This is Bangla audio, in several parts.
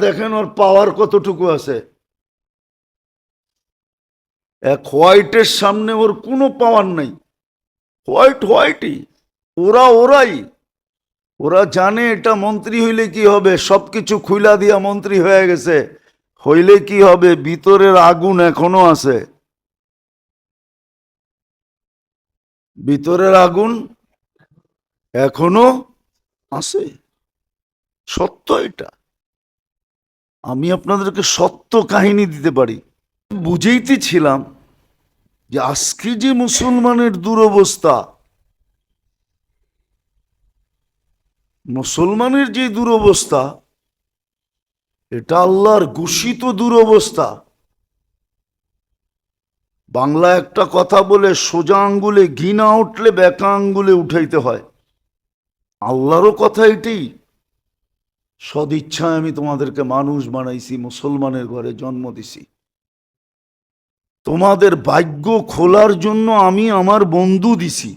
দেখেন ওর পাওয়ার কতটুকু আছে। এক হোয়াইটের সামনে ওর কোনো পাওয়ার নাই। হোয়াইটই ওরাই ওরা জানে এটা মন্ত্রী হইলে কি হবে, সবকিছু খুইলা দিয়া মন্ত্রী হয়ে গেছে। হইলে কি হবে, ভিতরের আগুন এখনো আছে। ভিতরের আগুন এখনো আছে। সত্য এটা। আমি আপনাদেরকে সত্য কাহিনী দিতে পারি। বুঝেইতেছিলাম যে আজকে যে মুসলমানের দুরবস্থা, মুসলমানের যে দুরবস্থা, এটা আল্লাহর ঘোষিত দুরবস্থা। বাংলা একটা কথা বলে, সোজা আঙ্গুলে ঘি না উঠলে বেঁকা আঙ্গুলে উঠাইতে হয়। আল্লাহরও কথা এটাই। সদিচ্ছায় আমি তোমাদেরকে মানুষ বানাইছি, মুসলমানের ঘরে জন্ম দিছি। তোমাদের ভাগ্য খোলার জন্য আমি আমার বন্ধু দিছি।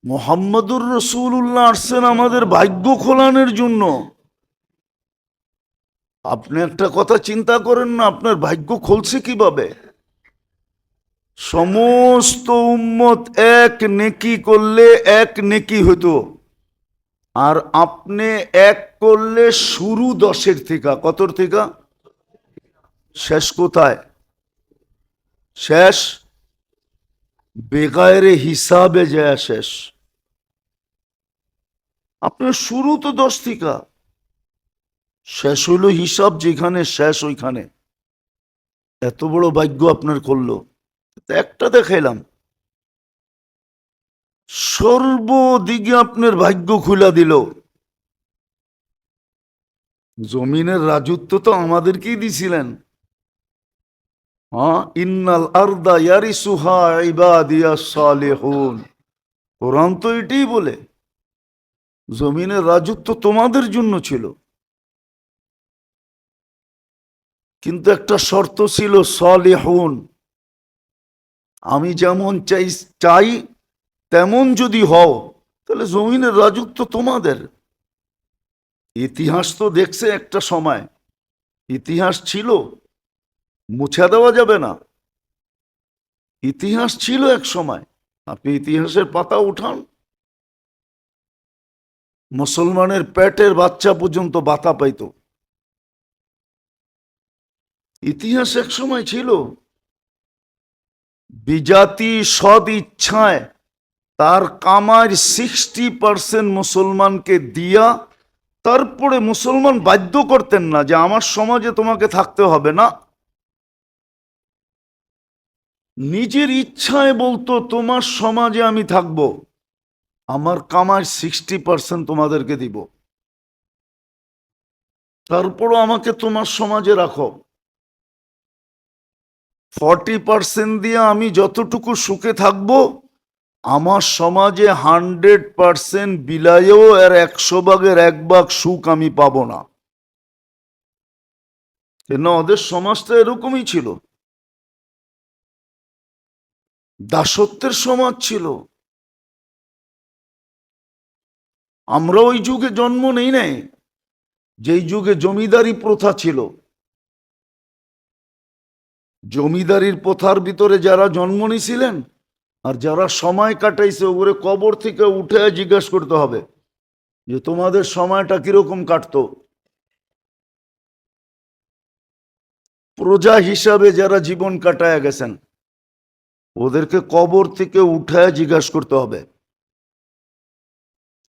মুহাম্মদুর রাসূলুল্লাহ আসছেন আমাদের ভাগ্য খোলানোর জন্য। আপনি একটা কথা চিন্তা করেন না, আপনার ভাগ্য খুলছে কিভাবে? সমস্ত উম্মত এক নেকি করলে এক নেকি হতো, আর আপনি এক করলে শুরু 10-এর থেকে। কতর থেকে? শেষ কোথায়? শেষ বেগায়রে হিসাবে যায় শেষ। আপনার শুরু তো 10 থেকে, শেষ হইল হিসাব যেখানে শেষ ওইখানে। এত বড় ভাগ্য আপনার করলো। একটা দেখাইলাম, সর্বদিকে আপনার ভাগ্য খুলা দিল। জমিনের রাজত্ব তো আমাদেরকেই দিছিলেন। হ্যাঁ, ইন্নাল আরদা ইয়ারিসুহা ইবাদিয়াস সালিহুন। কোরআন তো এটাই বলে, জমিনের রাজত্ব তোমাদের জন্য ছিল, কিন্তু একটা শর্ত ছিল, সালিহুন। আমি যেমন চাই তেমন যদি হও, তাহলে জমিনের রাজত্ব তোমাদের। ইতিহাস তো দেখছে একটা সময়, ইতিহাস ছিল, মুছে দেওয়া যাবে না। ইতিহাস ছিল এক সময়, আপনি ইতিহাসের পাতা উঠান, মুসলমানের পেটের বাচ্চা পর্যন্ত বাতা পাইত। ইতিহাস এক সময় ছিল। বিজাতি সদ ইচ্ছায় তার কামার 60% মুসলমানকে দিয়া, তারপরে মুসলমান বাধ্য করতেন না যে আমার সমাজে তোমাকে থাকতে হবে না। নিজের ইচ্ছায় বলতো তোমার সমাজে আমি থাকব, আমার কামার 60% তোমাদেরকে দিব, তারপরও আমাকে তোমার সমাজে রাখো। 40% দিয়ে আমি যতটুকু সুখে থাকবো, আমার সমাজে 100% বিলাইও এর 100 ভাগের 1 ভাগ সুখ আমি পাবো না। কেন? ওদের সমাজটা এরকমই ছিল, দাসত্বের সমাজ ছিল। আমরা ওই যুগে জন্ম নেই নাই, যেই যুগে জমিদারি প্রথা ছিল। জমিদারির প্রথার ভিতরে যারা জন্ম নিয়েছিলেন আর যারা সময় কাটাইছে, ওগুলো কবর থেকে উঠে জিজ্ঞাসা করতে হবে যে তোমাদের সময়টা কিরকম কাটতো। প্রজা হিসাবে যারা জীবন কাটায় গেছেন, ওদেরকে কবর থেকে উঠে জিজ্ঞাসা করতে হবে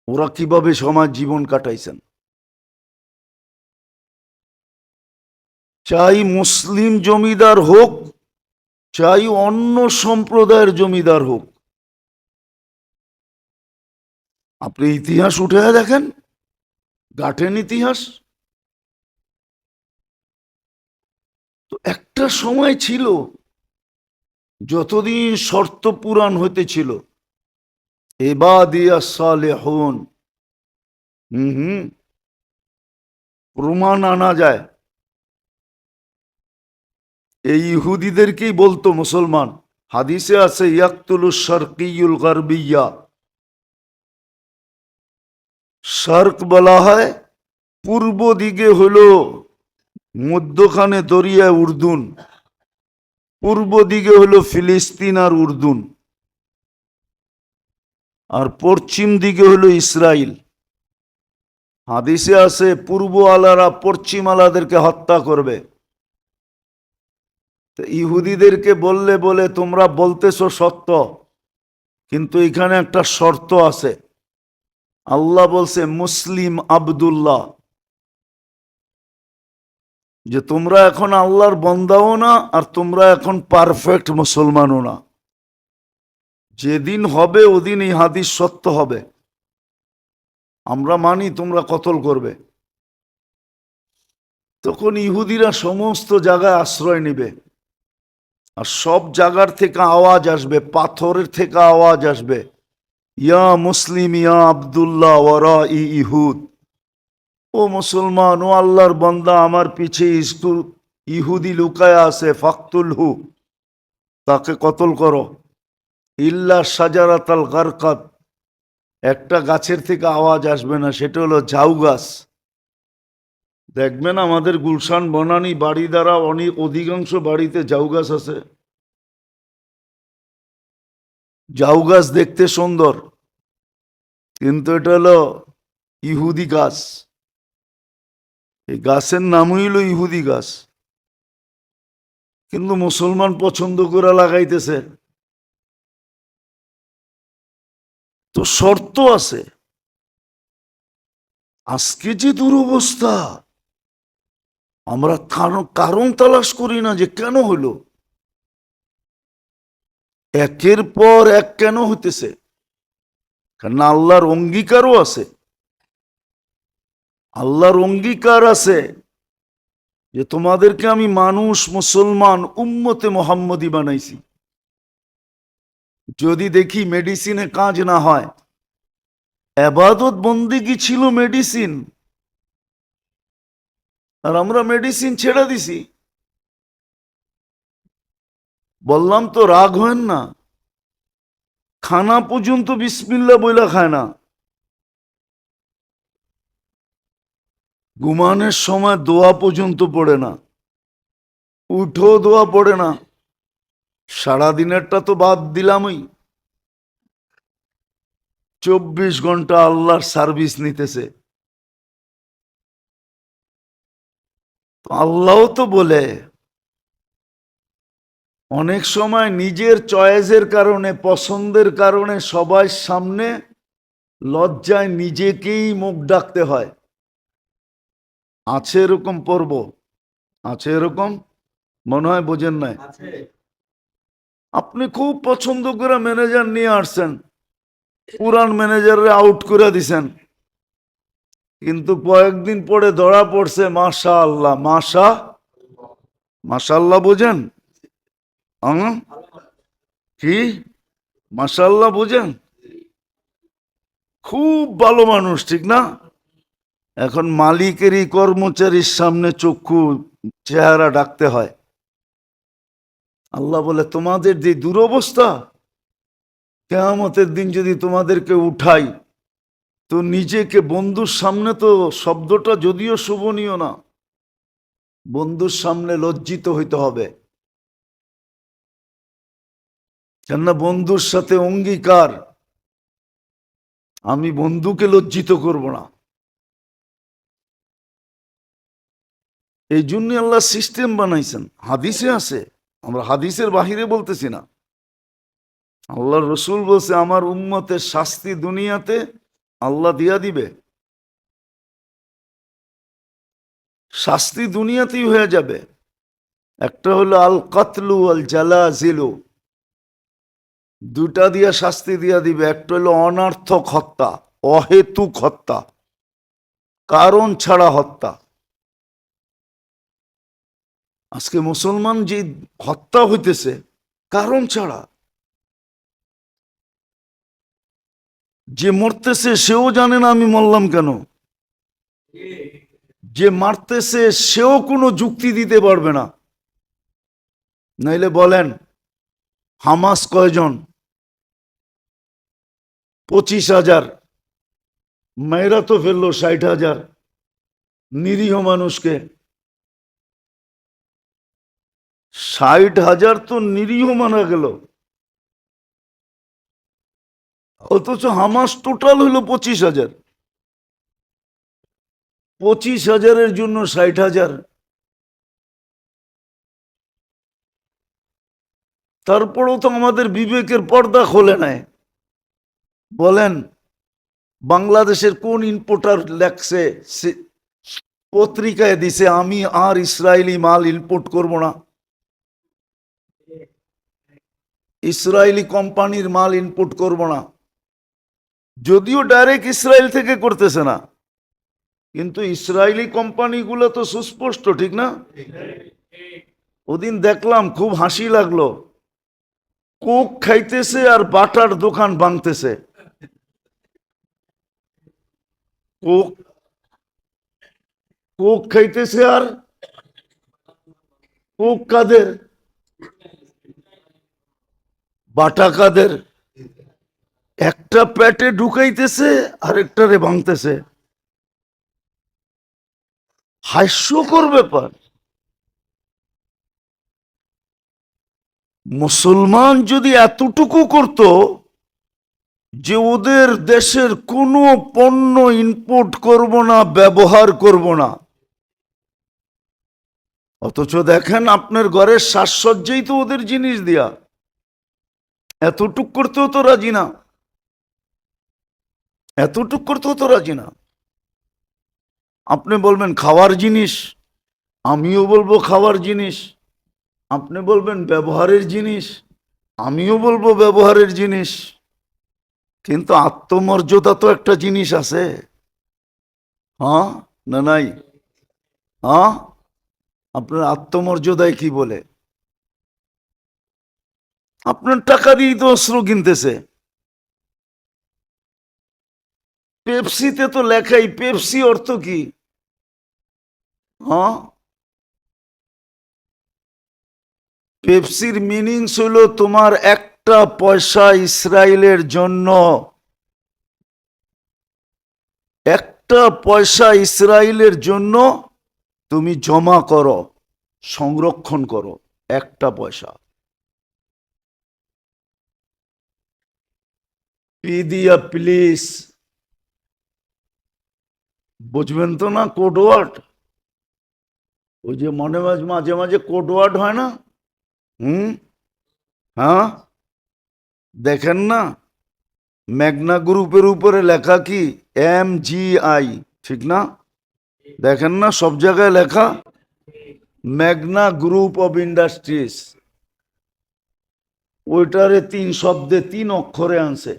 ওরা কিভাবে সমাজ জীবন কাটাইছেন। চাই মুসলিম জমিদার হোক, চাই অন্য সম্প্রদায়ের জমিদার হোক, আপনি ইতিহাস উঠে দেখেন, গাঠেন ইতিহাস। তো একটা সময় ছিল, যতদিন শর্ত পূরণ হইতেছিল, ইবাদিয়াস সালিহুন, প্রমাণ আনা যায়। এই ইহুদিদেরকেই বলতো মুসলমান, হাদিসে আছে ইয়াকতুলুশ শারকিয়ুল গারবিয়্যা। শার্ক বলা হয় পূর্ব দিকে হলো মধ্যখানে দরিয়া উর্দুন, পূর্ব দিকে হলো ফিলিস্তিন আর উর্দুন, আর পশ্চিম দিকে হলো ইসরায়েল। হাদিসে আছে পূর্ব আলারা পশ্চিম আলাদেরকে হত্যা করবে। তো ইহুদিদেরকে বললে বলে তোমরা বলতেছো সত্য, কিন্তু এখানে একটা শর্ত আছে। আল্লাহ বলছে মুসলিম আব্দুল্লাহ, যে তোমরা এখন আল্লাহর বন্দাও না আর তোমরা এখন পারফেক্ট মুসলমানও না। যেদিন হবে ওদিন এই হাদিস সত্য হবে। আমরা মানি তোমরা কতল করবে। তখন ইহুদিরা সমস্ত জায়গায় আশ্রয় নিবে, আর সব জায়গার থেকে আওয়াজ আসবে, পাথরের থেকে আওয়াজ আসবে, ইয়া মুসলিম ইয়া আব্দুল্লাহ ওয়ারা ইহুদ, ও মুসলমান ও আল্লাহর বান্দা, আমার পিছে ইহুদি লুকায় আছে, ফাকতুলহু, তাকে কতল করো। ইল্লা শাজারাতাল গারকাত, একটা গাছের থেকে আওয়াজ আসবে না, সেটা হলো ঝাউ গাছ। দেখবেন আমাদের গুলশান বনানী বাড়ি দ্বারা অনেক অধিকাংশ বাড়িতে ঝাউ গাছ আছে। ঝাউ গাছ দেখতে সুন্দর, কিন্তু এটা হলো ইহুদি গাছ। এই গাছের নামই হইল ইহুদি গাছ, কিন্তু মুসলমান পছন্দ করে লাগাইতেছে। তো শর্ত আছে। আজকে যে দুরবস্থা, আমরা কারণ তালাশ করি না যে কেন হলো, একের পর এক কেন হইতেছে। কারণ আল্লাহর অঙ্গীকারও আছে, আল্লাহর অঙ্গীকার আছে যে তোমাদেরকে আমি মানুষ মুসলমান উম্মতে মোহাম্মদী বানাইছি। যদি দেখি মেডিসিনে কাজ না হয়, এবাদত বন্দিগি ছিল মেডিসিন, আর আমরা মেডিসিন ছেড়ে দিছি। বললাম তো রাগ হয় না, খানা পর্যন্ত বিসমিল্লাহ বইলা খায় না, ঘুমানোর সময় দোয়া পর্যন্ত পড়ে না, উঠো দোয়া পড়ে না। সারাদিনেরটা তো বাদ দিলামই, 24 ঘন্টা আল্লাহর সার্ভিস নিতেছে। আল্লাহ তো বলে অনেক সময় নিজের চয়েসের কারণে, পছন্দের কারণে সবার সামনে লজ্জায় নিজেকেই মুখ ডাকতে হয়। আছে এরকম পর্ব, আছে এরকম, মনে হয় বোঝেন নাই। আপনি খুব পছন্দ করে ম্যানেজার নিয়ে আসছেন, পুরান ম্যানেজারে আউট করে দিছেন, কিন্তু কয়েকদিন পরে ধরা পড়ছে মাশা আল্লাহ, মাশাল্লাহ বোঝেন কি, মাশাল্লাহ বোঝেন, খুব ভালো মানুষ, ঠিক না? এখন মালিকেরই কর্মচারীর সামনে চক্ষু চেহারা ডাকতে হয়। আল্লাহ বলে তোমাদের যে দুরবস্থা, কিয়ামতের দিন যদি তোমাদেরকে উঠাই, তো নিজেকে বন্ধুর সামনে, তো শব্দটা যদিও শোভনীয় না, বন্ধুর সামনে লজ্জিত হইতে হবে। কেননা বন্ধুর সাথে অঙ্গীকার, আমি বন্ধুকে লজ্জিত করব না। এই জন্য আল্লাহ সিস্টেম বানাইছেন, হাদিসে আছে, আমরা হাদিসের বাহিরে বলতেছি না। আল্লাহ রসুল বলছে আমার উম্মতের শাস্তি দুনিয়াতে আল্লাহ দিয়া দিবে, শাস্তি দুনিয়াতেই হয়ে যাবে। একটা হলো আল কাতলু আল জালাজিলু, দুটা দিয়া শাস্তি দিয়া দিবে। একটা হলো অনার্থক হত্যা, অহেতুক হত্যা, কারণ ছাড়া হত্যা। আজকে মুসলমান যে হত্যা হইতেছে কারণ ছাড়া, যে মরতেছে সেও জানে না আমি মরলাম কেন, যে মারতেছে সেও কোনো যুক্তি দিতে পারবে না। নাইলে বলেন হামাস কয়জন? 25,000, মেয়েরা তো ফেললো 60,000। নিরীহ মানুষকে। 60,000 তো নিরীহ মারা গেল, অথচ হামাস টোটাল হলো 25,000। 25,000-এর জন্য 60,000। তারপরেও তো আমাদের বিবেকের পর্দা খোলে নাই। বলেন বাংলাদেশের কোন ইম্পোর্টার লেখছে, পত্রিকায় দিছে আমি আর ইসরায়েলি মাল ইম্পোর্ট করব না, ইসরায়েলি কোম্পানির মাল ইম্পোর্ট করব না? যদিও ডাইরেক্ট ইসরায়েল থেকে করতেছে না, কিন্তু ইসরায়েলি কোম্পানিগুলো তো সুস্পষ্ট, ঠিক না? ওদিন দেখলাম, খুব হাসি লাগলো, কোক খাইতেছে আর বাটার দোকান ভাঙতেছে। কোক কোক খাইতেছে আর কোক কাদের? বাটা কাদের? একটা পেটে ঢুকাইতেছে আর একটারে ভাঙতেছে। হাস্যকর ব্যাপার। মুসলমান যদি এতটুকু করত যে ওদের দেশের কোনো পণ্য ইম্পোর্ট করব না, ব্যবহার করব না, অথচ দেখেন আপনার ঘরের সাজসজ্জাই তো ওদের জিনিস দিয়া, এতটুক করতেও তো রাজি না, এতটুক করতেও তো রাজি না। আপনি বলবেন খাওয়ার জিনিস, আমিও বলবো খাওয়ার জিনিস। আপনি বলবেন ব্যবহারের জিনিস, আমিও বলবো ব্যবহারের জিনিস। কিন্তু আত্মমর্যাদা তো একটা জিনিস আছে, হ্যাঁ না নাই? হ্যাঁ, আপনার আত্মমর্যাদায় কি বলে? আপনার টাকা দিয়েই তো অস্ত্র কিনতেছে। পেপসিতে তো লেখাই, পেপসি অর্থ কি? হ্যাঁ, পেপসির মিনিংস হলো তোমার একটা পয়সা ইসরায়েলের জন্য, একটা পয়সা ইসরায়েলের জন্য তুমি জমা করো, সংরক্ষণ করো, একটা পয়সা। পি দিয়া প্লিজ, বুঝবেন তো না কোড ওয়ার্ড? ওই যে মনে মাঝে মাঝে কোড ওয়ার্ড হয় না? হ্যাঁ, দেখেন না, মেঘনা গ্রুপের উপরে লেখা কি MGI, ঠিক না? দেখেন না সব জায়গায় লেখা মেঘনা গ্রুপ অফ ইন্ডাস্ট্রিজ। ওইটারে 3 শব্দে 3 অক্ষরে আনছে।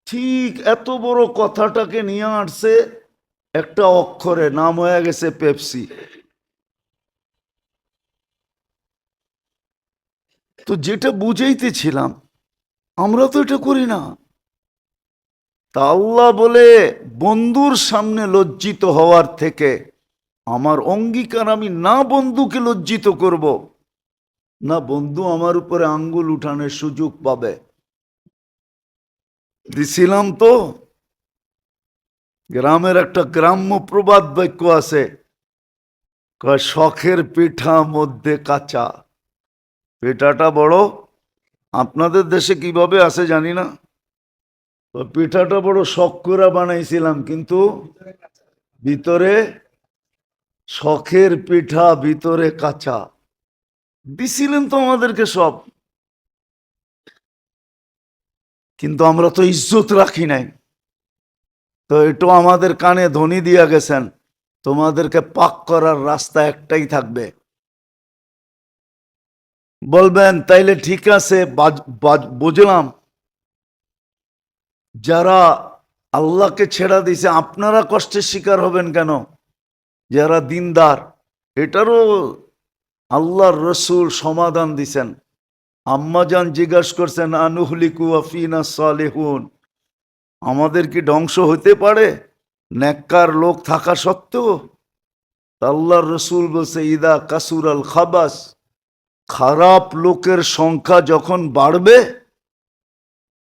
ঠিক এত বড় কথাটাকে নিয়ে আসছে একটা অক্ষরে, নাম হয়ে গেছে পেপসি। তো যেটা বুঝাইতেছিলাম, আমরা তো এটা করি না। তা আল্লাহ বলে বন্ধুর সামনে লজ্জিত হওয়ার থেকে আমার অঙ্গীকার, আমি না বন্ধুকে লজ্জিত করব, না বন্ধু আমার উপরে আঙ্গুল উঠানোর সুযোগ পাবে। দিছিলাম তো। গ্রামের একটা গ্রাম্য প্রবাদ বাক্য আছে, কয় শখের পিঠা মধ্যে কাঁচা। পিঠাটা বড়, আপনাদের দেশে কিভাবে আছে জানি না, তো পিঠাটা বড় শখ করে বানাইছিলাম, কিন্তু ভিতরে, শখের পিঠা ভিতরে কাঁচা। দিছিলেন তো আমাদেরকে সব, কিন্তু আমরা তো ইজ্জত রাখি নাই। তো এটাও আমাদের কানে ধ্বনি দিয়া গেছেন, তোমাদেরকে পাক করার রাস্তা একটাই থাকবে। বলবেন তাইলে ঠিক আছে, বুঝলাম, যারা আল্লাহকে ছেড়া দিছে আপনারা কষ্টের শিকার হবেন কেন? যারা দিনদার, এটারও আল্লাহর রসুল সমাধান দিছেন। আম্মাজান জিজ্ঞাসা করছেন আনুহলিকু আফিনা সালেহুন, আমাদের কি ধ্বংস হতে পারে নেককার লোক থাকা সত্ত্বেও? আল্লাহর রসুল বলছে ইদা কাসুর আল খাবাস, খারাপ লোকের সংখ্যা যখন বাড়বে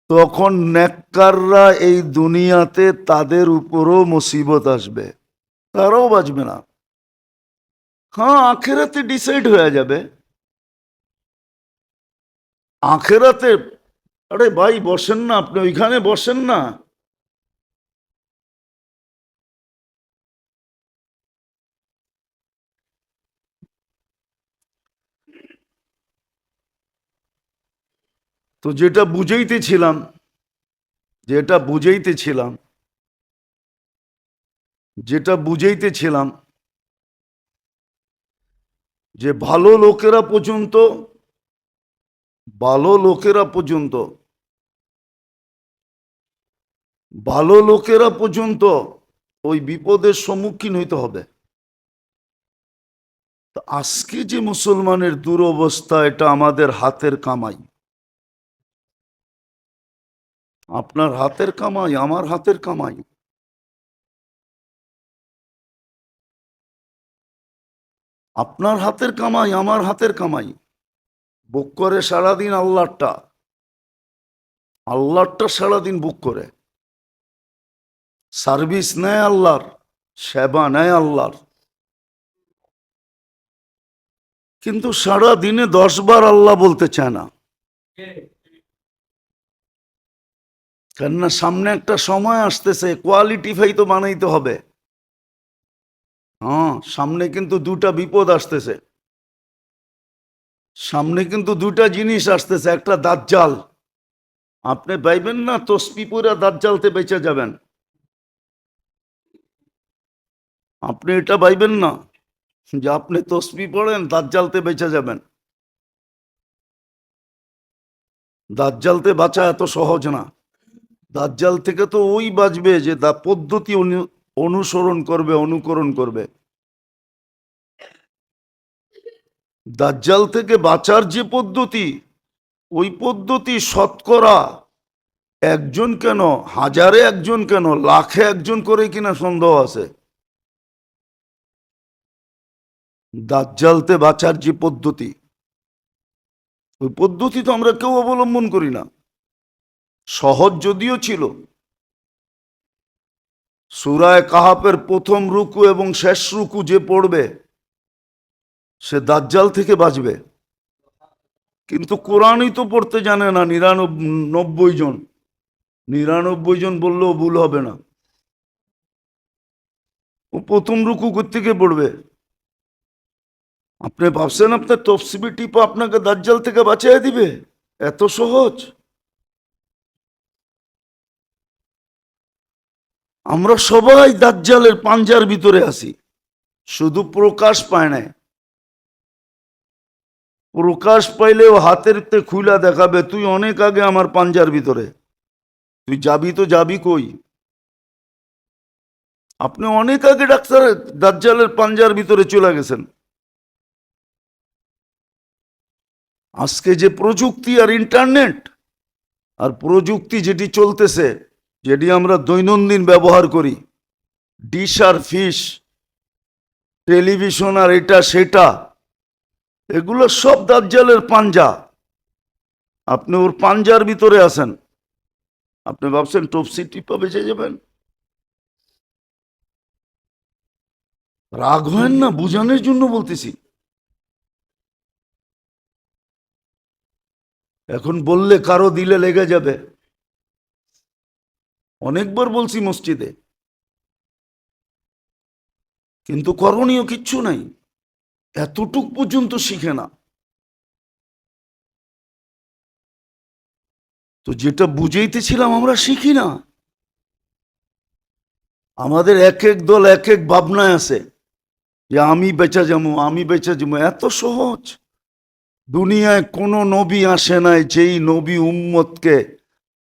তখন নেককাররা এই দুনিয়াতে তাদের উপরও মুসিবত আসবে। তারাও বাঁচবে না। হ্যাঁ, আখেরাতে ডিসাইড হয়ে যাবে। আখেরাতে, আরে ভাই বসেন না, আপনি ওইখানে বসেন না। তো যেটা বুঝাইতেছিলাম, যেটা বুঝাইতেছিলাম যেটা বুঝাইতেছিলাম যে ভালো লোকেরা পর্যন্ত ওই বিপদের সম্মুখীন হইতে হবে। তো আজকে যে মুসলমানের দুরবস্থা, এটা আমাদের হাতের কামাই। আপনার হাতের কামাই, আমার হাতের কামাই। আপনার হাতের কামাই, আমার হাতের কামাই। বুক করে সারাদিন আল্লাহরটা সারাদিন বুক করে সার্ভিস নেয় আল্লাহর, সেবা নেয় আল্লাহর, কিন্তু সারা দিনে 10 বার আল্লাহ বলতে চায় না। কেননা সামনে একটা সময় আসতেছে, কোয়ালিটিফাই তো বানাইতে হবে। হ্যাঁ, সামনে কিন্তু দুটা বিপদ আসতেছে। সামনে কিন্তু দুটা জিনিস আসতেছে। একটা দাজ্জাল, আপনি পাইবেন না তসবি পরে দাজ্জালতে বেঁচে যাবেন। আপনি এটা পাইবেন না যে আপনি তসবি পড়েন দাজ্জালতে বেঁচে যাবেন। দাজ্জালতে বাঁচা এত সহজ না। দাজ্জাল থেকে তো ওই বাঁচবে যে তা পদ্ধতি অনুসরণ করবে, অনুকরণ করবে। দাজ্জাল থেকে বাঁচার যে পদ্ধতি, ওই পদ্ধতি শতকরা একজন কেন, হাজারে একজন কেন, লাখে একজন করে কিনা সন্দেহ আছে। দাজ্জালতে বাঁচার যে পদ্ধতি, ওই পদ্ধতি তো আমরা কেউ অবলম্বন করি না। সহজ যদিও ছিল, সূরায়ে কাহাফের প্রথম রুকু এবং শেষ রুকু যে পড়বে সে দাজ্জাল থেকে বাঁচবে। কিন্তু কোরআনই তো পড়তে জানে না 99 জন। 99 জন বললেও ভুল হবে না। ও প্রথম রুকু থেকে পড়বে। আপনি ভাবছেন আপনার তফসিবি টিপা আপনাকে দাজ্জাল থেকে বাঁচিয়ে দিবে? এত সহজ? আমরা সবাই দাজ্জালের পাঞ্জার ভিতরে আছি, শুধু প্রকাশ পায় নাই। প্রকাশ পাইলেও হাতের তে খুইলা দেখাবে, তুই অনেক আগে আমার পাঞ্জার ভিতরে, তুই যাবি তো যাবি কই? আপনি অনেক আগে ডাক্তার দাজ্জালের পাঞ্জার ভিতরে চলে গেছেন। আজকে যে প্রযুক্তি আর ইন্টারনেট আর প্রযুক্তি যেটি চলতেছে, যেটি আমরা দৈনন্দিন ব্যবহার করি, ডিশ আর ফিশ, টেলিভিশন আর এটা সেটা, এগুলো সব দাজ্জালের পাঞ্জা। আপনি ওর পাঞ্জার ভিতরে আছেন। আপনি ভাবছেন টপসি টিপা বেঁচে যাবেন? রাগ হয় না, বুঝানোর জন্য বলতেছি। এখন বললে কারো দিলে লেগে যাবে। অনেকবার বলছি মসজিদে, কিন্তু করণীয় কিচ্ছু নাই। এতটুক পর্যন্ত শিখে না। তো যেটা বুঝাইতেছিলাম, আমরা শিখি না। আমাদের এক এক দল এক এক ভাবনায় আছে যে আমি বেঁচে যাবো, আমি বেঁচে যাবো। এত সহজ? দুনিয়ায় কোনো নবী আসে নাই যেই নবী উম্মতকে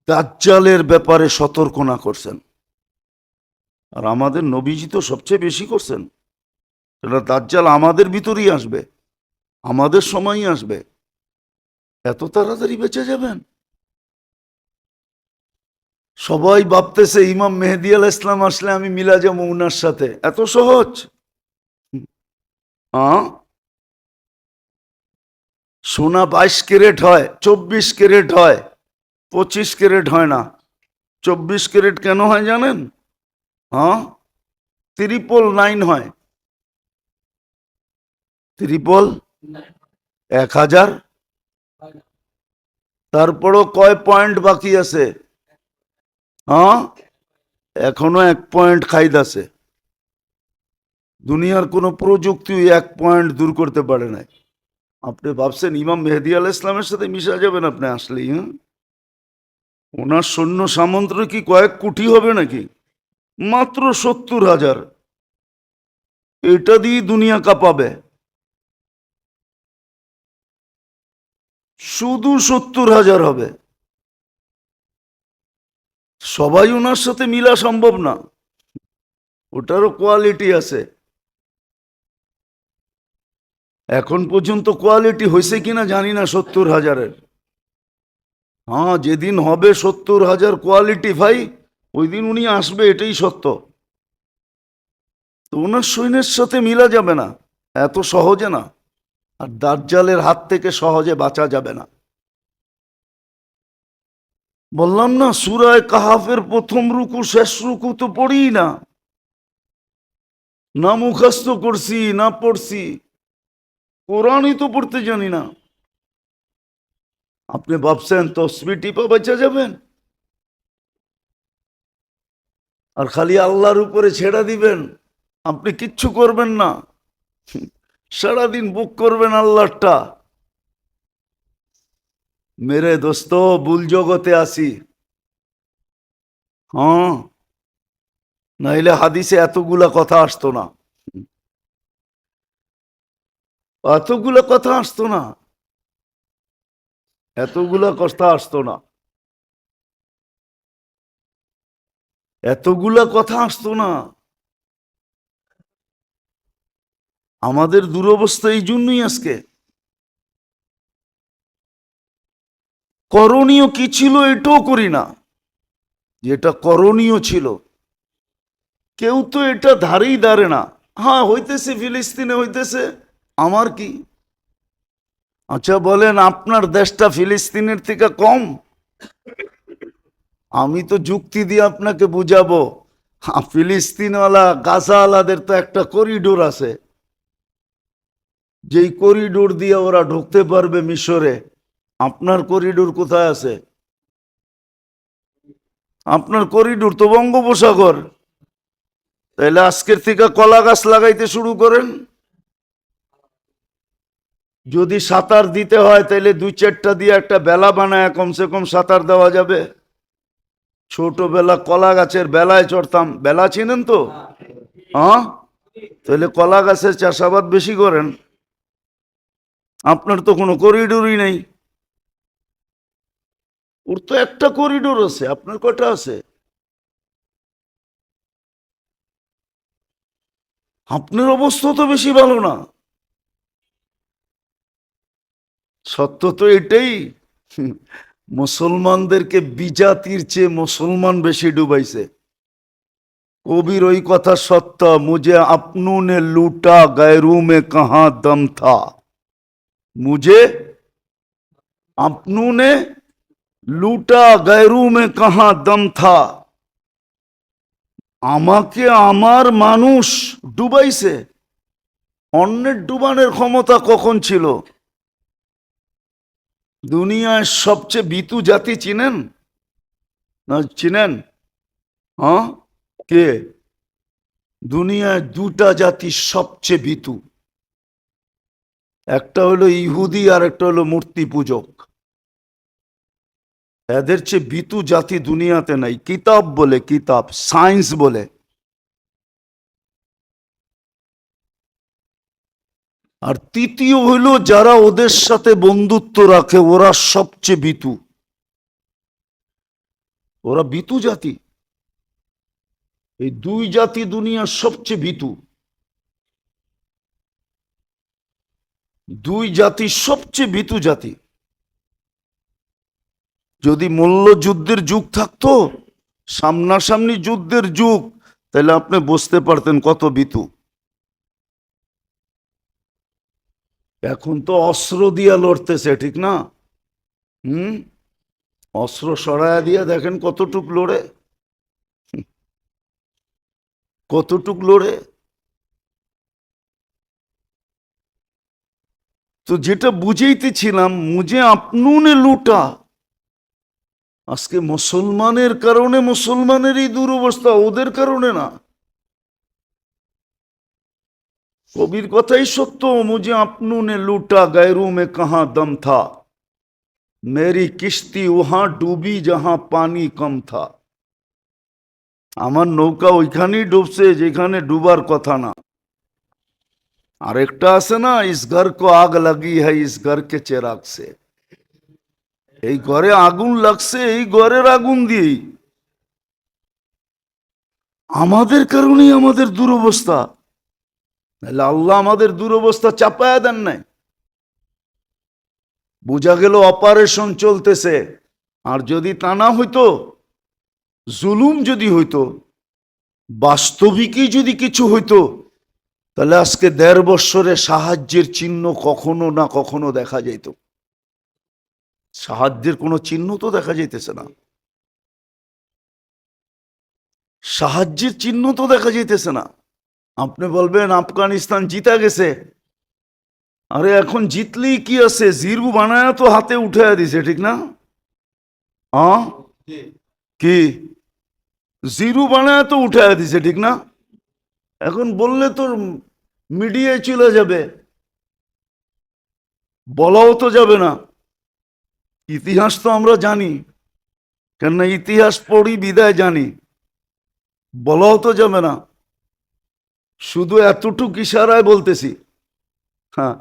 দাজ্জালের ব্যাপারে সতর্ক না করছেন। আর আমাদের নবীজি তো সবচেয়ে বেশি করছেন। এটা দাজ্জাল আমাদের ভিতরেই আসবে, আমাদের সময়ই আসবে। এত তাড়াতাড়ি বেঁচে যাবেন? সবাই ভাবতেছে ইমাম মেহেদী আলাইহিস সালাম আসলে আমি মিলা যাবো উনার সাথে। এত সহজ? হ্যাঁ, সোনা 22 ক্যারেট হয়, 24 ক্যারেট হয়, 25 ক্যারেট হয় না। 24 ক্যারেট কেন হয় জানেন? হ্যাঁ, 999 হয়, 1000। তারপরও কয় পয়েন্ট বাকি আছে? হ্যাঁ, এখনো 1 পয়েন্ট খাইদ আছে। দুনিয়ার কোনো প্রযুক্তি 1 পয়েন্ট দূর করতে পারে না। আপনি ভাবছেন ইমাম মেহেদী আলাইহিস সালামের সাথে মিশা যাবেন আপনি আসলেই? হ্যাঁ, ওনার সৈন্য সামন্ত কি কয়েক কোটি হবে নাকি? মাত্র 70,000। এটা দিয়ে দুনিয়া কাঁপাবে। শুধু 70,000 হবে। সবাই ওনার সাথে মিলা সম্ভব না, ওটারও কোয়ালিটি আছে। এখন পর্যন্ত কোয়ালিটি হয়েছে কিনা জানি না 70,000-এর। হ্যাঁ, যেদিন হবে 70,000 কোয়ালিটি ভাই, ওই দিন উনি আসবে, এটাই সত্য। তো ওনার সৈন্যের সাথে মিলা যাবে না, এত সহজে না। আর দাজ্জালের হাত থেকে সহজে বাঁচা যাবে না। বললাম না, সূরা কাহাফের প্রথম রুকু শেষ রুকু তো পড়ি না, না মুখস্থ করছি না পড়ছি, কোরআনই তো পড়তে জানি না। আপনি ভাবছেন তসবিহ টিপা বাঁচা যাবেন আর খালি আল্লাহর উপরে ছেড়া দিবেন? আপনি কিচ্ছু করবেন না, সারাদিন বুক করবেন আল্লাহটা। মেরে দোস্ত, ভুল জগতে আসি। হ্যাঁ, নাইলে হাদিসে এতগুলা কথা আসতো না, এতগুলা কথা আসতো না, এতগুলা কথা আসতো না, এতগুলা কথা আসতো না। আমাদের দুরবস্থা এই জন্যই আজকে। করণীয় কি ছিল এটাও করি না, যেটা করণীয় ছিল কেউ তো এটা ধারেই দাঁড়ে না। হ্যাঁ, হইতেছে ফিলিস্তিনে হইতেছে, আমার কি? আচ্ছা বলেন, আপনার দেশটা ফিলিস্তিনের থেকে কম? আমি তো যুক্তি দিয়ে আপনাকে বুঝাবো। ফিলিস্তিনওয়ালা গাজাওয়ালাদের তো একটা করিডোর আছে, যেই করিডোর দিয়ে ওরা ঢুকতে পারবে মিশরে। আপনার করিডোর কোথায় আছে? আপনার করিডোর তো বঙ্গোপসাগর। তাহলে আজকের থেকে কলা গাছ লাগাইতে শুরু করেন। যদি সাঁতার দিতে হয় তাহলে 2-4টা দিয়ে একটা বেলা বানায় কমসে কম সাঁতার দেওয়া যাবে। ছোটবেলা কলা গাছের বেলায় চড়তাম, বেলা চিনেন তো? হ্যাঁ, তাহলে কলা গাছের চাষাবাদ বেশি করেন। আপনার তো কোনো করিডোরই নেই। ওর তো একটা করিডোর আছে, আপনার কটা আছে? আপনার অবস্থা তো বেশি ভালো না। সত্য তো এটাই, মুসলমানদেরকে বিজাতির চেয়ে মুসলমান বেশি ডুবাইছে। কবির ওই কথা সত্য, মুঝে আপনু নে লুটা গैरू में कहां दम था, मुझे আপনু নে লুটা गैरू में कहां दम था। আমাকে আমার মানুষ ডুবাইছে, অন্যের ডুবানোর ক্ষমতা কখন ছিল? দুনিয়ায় সবচেয়ে ভীতু জাতি চিনেন না? চিনেন? হ্যাঁ, কে? দুনিয়ায় 2টা জাতি সবচেয়ে ভীতু, একটা হলো ইহুদি আর একটা হলো মূর্তি পূজক। এদের চেয়ে ভীতু জাতি দুনিয়াতে নাই। কিতাব বলে, কিতাব, সায়েন্স বলে। আর তৃতীয় হইল যারা ওদের সাথে বন্ধুত্ব রাখে, ওরা সবচেয়ে ভীতু। ওরা ভীতু জাতি। এই 2 জাতি দুনিয়ার সবচেয়ে ভীতু। 2 জাতি সবচেয়ে ভীতু জাতি। যদি মল্লযুদ্ধের যুগ থাকতো, সামনাসামনি যুদ্ধের যুগ, তাহলে আপনি বুঝতে পারতেন কত ভীতু। এখন তো অস্ত্র দিয়া লড়তেছে, ঠিক না? হুম, অস্ত্র সরায়া দিয়া দেখেন কতটুক লড়ে। কতটুক লড়ে। তো যেটা বুঝাইতেছিলাম, মুঝে আপনুনে লুটা, আজকে মুসলমানের কারণে মুসলমানেরই দুরবস্থা, ওদের কারণে না। কবির কথাই সত্য, মুঝে আপনুনে লুটা গैरों में कहां दम था, मेरी किश्ती वहां डूबी जहां पानी कम था। আমার নৌকা ওইখানেই ডুবছে যেখানে ডুবার কথা না। আরেকটা আছে না, ইস ঘর কো আগ লাগি হ্যায় ইস ঘর কে চেরাগ সে, এই ঘরে আগুন লাগছে এই ঘরের আগুন দিয়েই। আমাদের কারণেই আমাদের দুরবস্থা, নাহলে আল্লাহ আমাদের দুরবস্থা চাপায়া দেন নাই। বোঝা গেল অপারেশন চলতেছে, আর যদি তা না হইতো, জুলুম যদি হইতো, বাস্তবিকই যদি কিছু হইতো, তাহলে আজকে ১.৫ বছরে সাহায্যের চিহ্ন কখনো না কখনো দেখা যাইত। সাহায্যের কোনো চিহ্ন তো দেখা যাইতেছে না, সাহায্যের চিহ্ন তো দেখা যাইতেছে না। আপনি বলবেন আফগানিস্তান জিতা গেছে, আরে এখন জিতলেই কি আছে, জিরু বানায় তো হাতে উঠে দিছে, ঠিক না? কি জিরু বানায় তো উঠে দিছে, ঠিক না? এখন বললে তো মিডিয়ায় চলে যাবে, বলাও তো যাবে না। ইতিহাস তো আমরা জানি, কেননা ইতিহাস পড়ি বিদায় জানি, বলাও তো যাবে না। শুধু এতটুক ইশারায় বলতেছি। হ্যাঁ,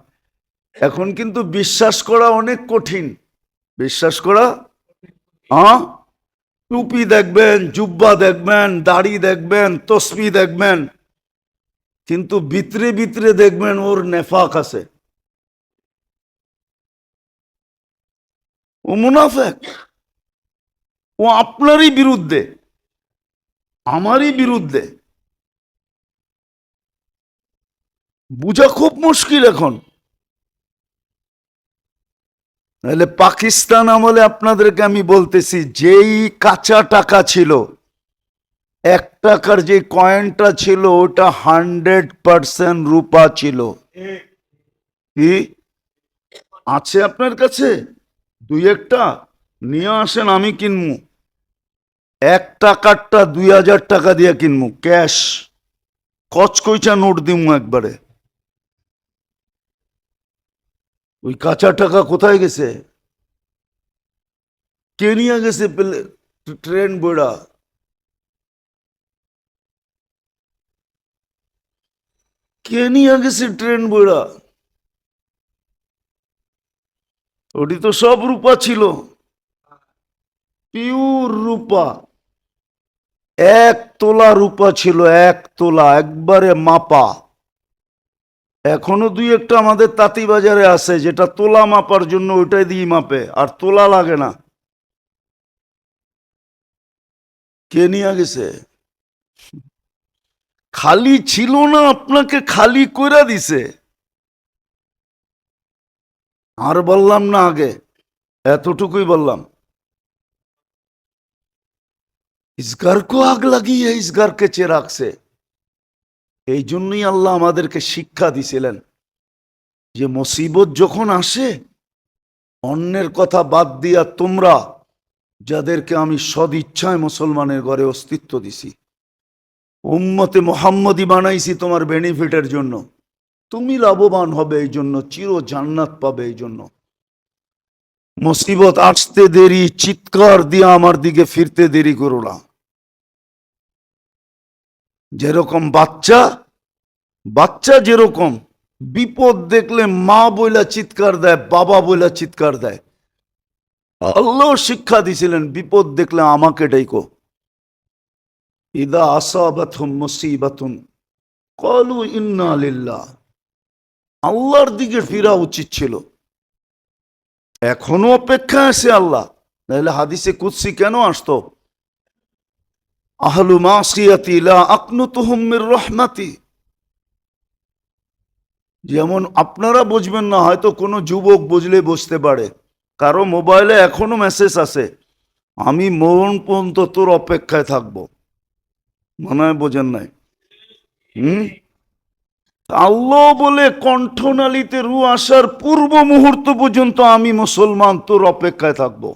এখন কিন্তু বিশ্বাস করা অনেক কঠিন, বিশ্বাস করা। টুপি দেখবেন, জুব্বা দেখবেন, দাড়ি দেখবেন, তসবি দেখবেন, কিন্তু ভিতরে ভিতরে দেখবেন ওর নেফাক আছে, ও মুনাফেক, ও আপনারই বিরুদ্ধে, আমারই বিরুদ্ধে। বুঝা খুব মুশকিল এখন। তাহলে পাকিস্তান আমলে আপনাদেরকে আমি বলতেছি, যেই কাঁচা টাকা ছিল, 1 টাকার যে কয়েনটা ছিল, ওটা 100% রূপা ছিল। কি আছে আপনার কাছে? 2-1টা নিয়ে আসেন, আমি কিনবো। 1 টাকারটা 2000 টাকা দিয়ে কিনবো, ক্যাশ, কচকইচা নোট দিমু একবারে। ওই কাঁচা টাকা কোথায় গেছে? কে নিয়ে গেছে? ট্রেন বইড়া, কে নিয়ে গেছে ট্রেন বইড়া? ওটি তো সব রূপা ছিল, পিওর রূপা। 1 তোলা রূপা ছিল, 1 তোলা, একবারে মাপা। এখনো 2-1টা আমাদের তাঁতি বাজারে আছে, যেটা তোলা মাপার জন্য ওইটাই দিয়ে মাপে, আর তোলা লাগে না। কে নিয়ে গেছে? খালি ছিল না, আপনাকে খালি কইরা দিছে। আর বললাম না আগে, এতটুকুই বললাম, इस घर को आग लगी है इस घर के चिराग से। এই জন্যই আল্লাহ আমাদেরকে শিক্ষা দিছিলেন যে মুসিবত যখন আসে, অন্যের কথা বাদ দিয়া তোমরা, যাদেরকে আমি সদিচ্ছায় মুসলমানের ঘরে অস্তিত্ব দিছি, উম্মতে মুহাম্মদী বানাইছি তোমার বেনিফিটের জন্য, তুমি লাভবান হবে এই জন্য, চির জান্নাত পাবে এই জন্য। মুসিবত আসতে দেরি, চিৎকার দিয়ে আমার দিকে ফিরতে দেরি করো না। যেরকম বাচ্চা যেরকম বিপদ দেখলে মা বইলা চিৎকার দেয়, বাবা বইলা চিৎকার দেয়, আল্লাহ শিক্ষা দিছিলেন বিপদ দেখলে আমাকে ডাইকো। ইদা আসাবাতহুম মুসিবাতুন ক্বালু ইন্না লিল্লাহ, আল্লাহর দিকে ফিরা উচিত ছিল। এখনো অপেক্ষা আছে আল্লাহ, নাহলে হাদিসে কুদসি কেন আসতো? আহলু মাসিয়াতি লা আকনুতুহুম মির রাহমাতি। যেমন আপনারা বুঝবেন না, হয়তো কোনো যুবক বুঝলে বুঝতে পারে, কারো মোবাইলে এখনো মেসেজ আছে, আমি মরণ পর্যন্ত তোর অপেক্ষায় থাকবো, মনে হয় বোঝেন নাই। হুম, আল্লাহ বলে কণ্ঠনালীতে রু আসার পূর্ব মুহূর্ত পর্যন্ত আমি মুসলমান তোর অপেক্ষায় থাকবো।